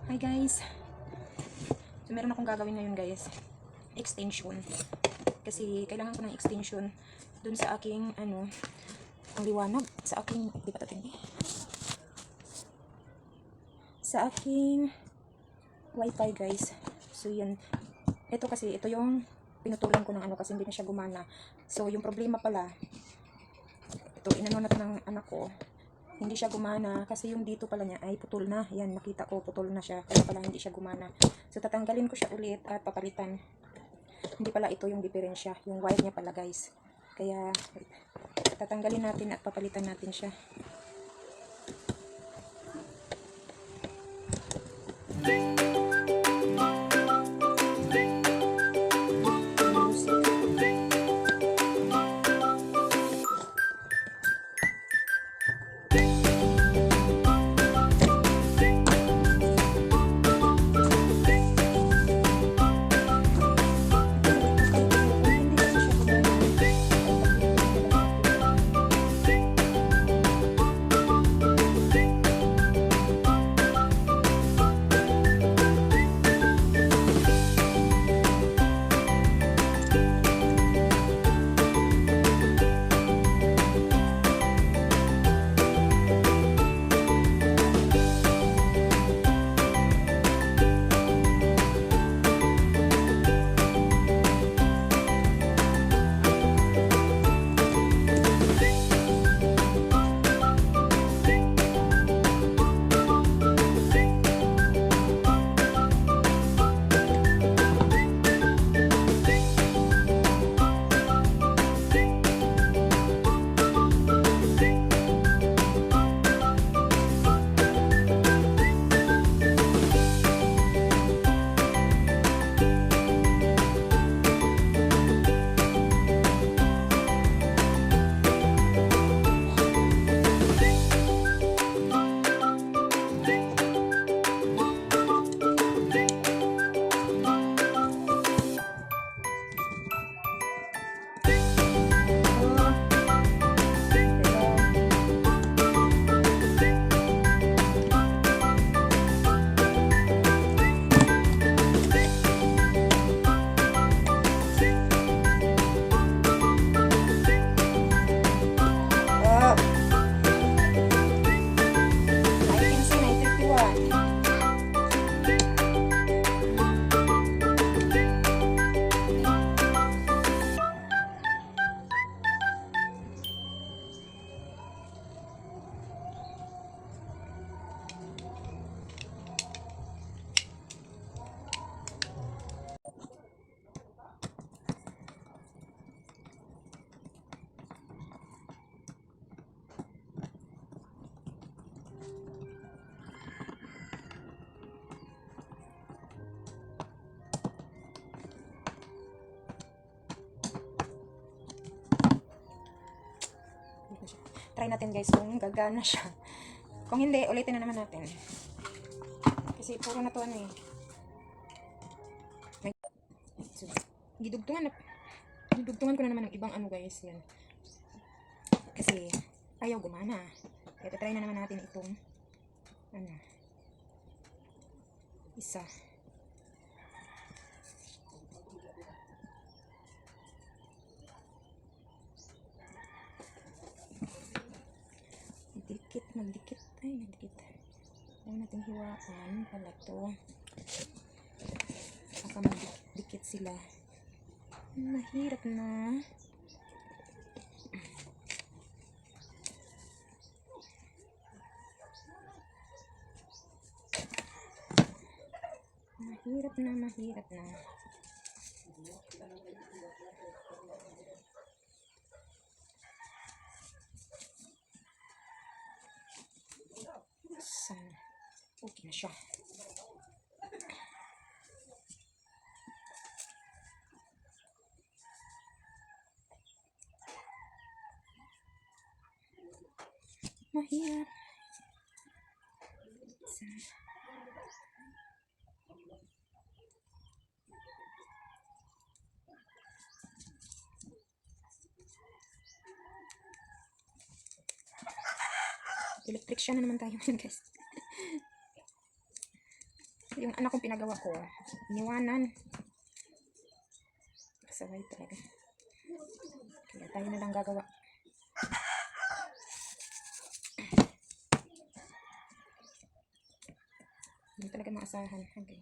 Hi guys. So meron akong gagawin ngayon guys. Extension. Kasi kailangan ko ng extension dun sa aking ang liwanag sa aking di pa tatin sa aking wifi guys. So yun. Ito kasi ito yung pinutulan ko ng kasi hindi na siya gumana. So yung problema pala ito inano na ng anak ko. Hindi siya gumana kasi yung dito pala niya ay putol na. Yan, nakita ko putol na siya. Kaya pala hindi siya gumana. So tatanggalin ko siya ulit at papalitan. Hindi pala ito yung diferensya. Yung wire niya pala guys. Kaya tatanggalin natin at papalitan natin siya. Try natin guys kung gagana siya. Kung hindi, ulitin na naman natin. Kasi puro na to So, gidugtungan ko na naman ng ibang guys. Yan. Kasi ayaw gumana. Kaya try na naman natin itong isa. Magdikit. Ayaw natin hiwaan pala to. Baka magdikit sila. Mahirap na. Mahirap na. Okay na siya. Mahirap. Electric siya na naman tayo guys. Yung anak kong pinagawa ko, iniwanan. Kasaway talaga. Kaya tayo na lang gagawa. Hindi talaga maasahan. Okay.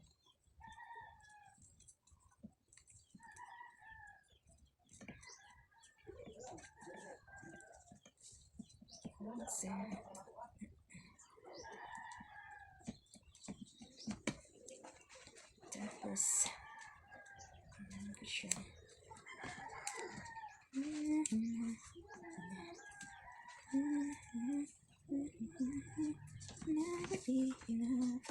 Tapos, ano ko siya? Never be enough.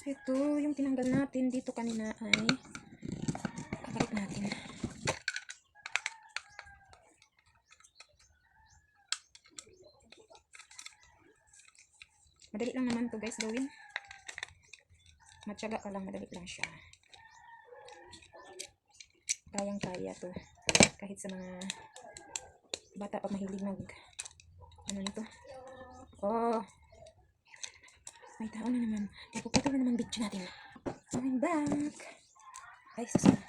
Ito, yung tinanggal natin dito kanina ay babalik natin. Madali lang naman to guys gawin. Matyaga ka lang, madali lang siya. Kayang-kaya to. Kahit sa mga bata pa mahilig mag ano nito. Oh, may tao na naman. Ipuputol na naman video natin. I'm back. Ay, susunod.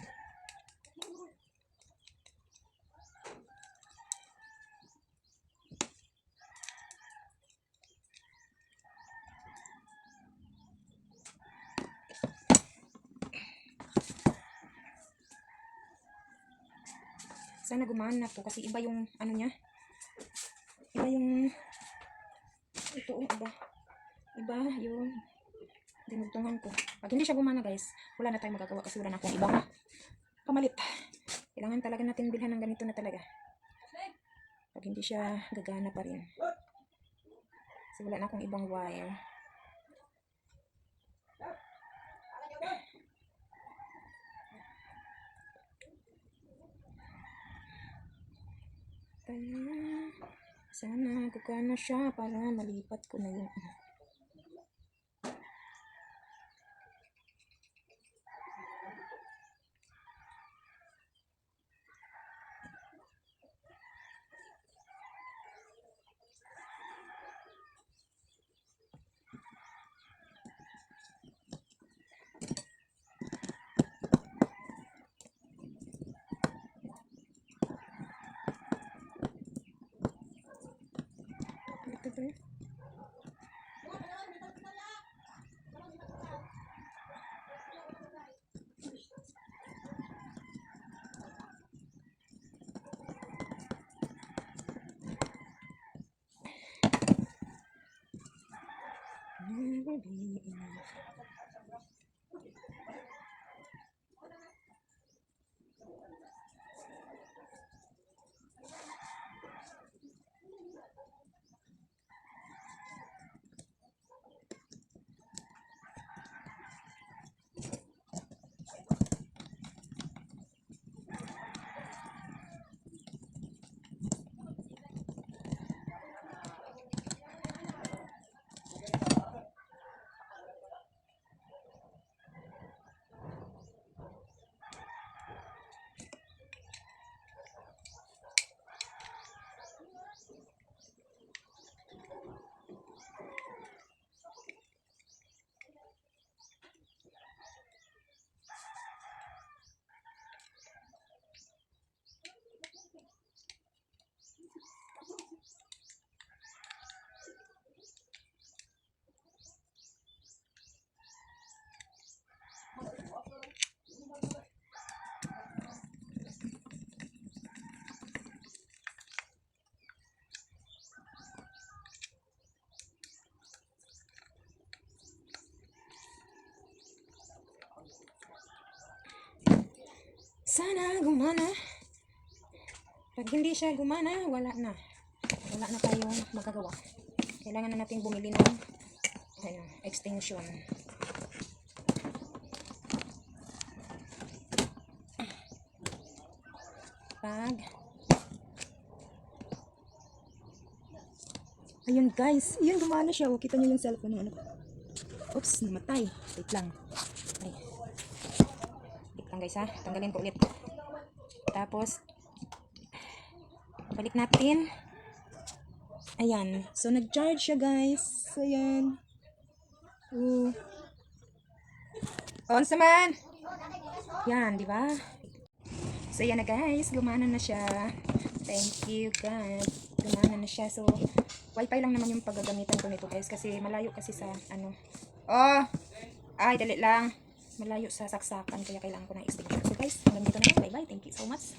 Sana gumana to kasi iba yung ano niya. Iba yung ito, iba yung dinugtungan ko. Pag hindi siya gumana guys, wala na tayong magagawa kasi wala na akong ibang pamalit. Kailangan talaga natin bilhan ng ganito na talaga. Pag hindi siya gagana pa rin. Kasi wala na akong ibang wire. Sana gagana siya para malipat ko na yung ito. Never be enough. Sana gumana. Pag hindi siya gumana, wala na tayong magagawa. Kailangan na natin bumili ng extension. Ayun guys, yun gumana siya. Kita niyo yung cellphone ng ano. Oops, namatay. Wait lang. Ay. Wait lang guys ha. Tanggalin ko ulit. Tapos balik natin. Ayan. So, nag-charge siya, guys. So, ayan. On naman! Yan, di ba? So, yan na, guys. Gumana na siya. Thank you, God. Gumana na siya. So, wifi lang naman yung paggagamitan ko nito, guys. Kasi malayo kasi sa, ano. Oh! Ay, dali lang. Malayo sa saksakan. Kaya kailangan ko ng extension. So, guys, hanggang dito na lang. Bye-bye. Thank you so much.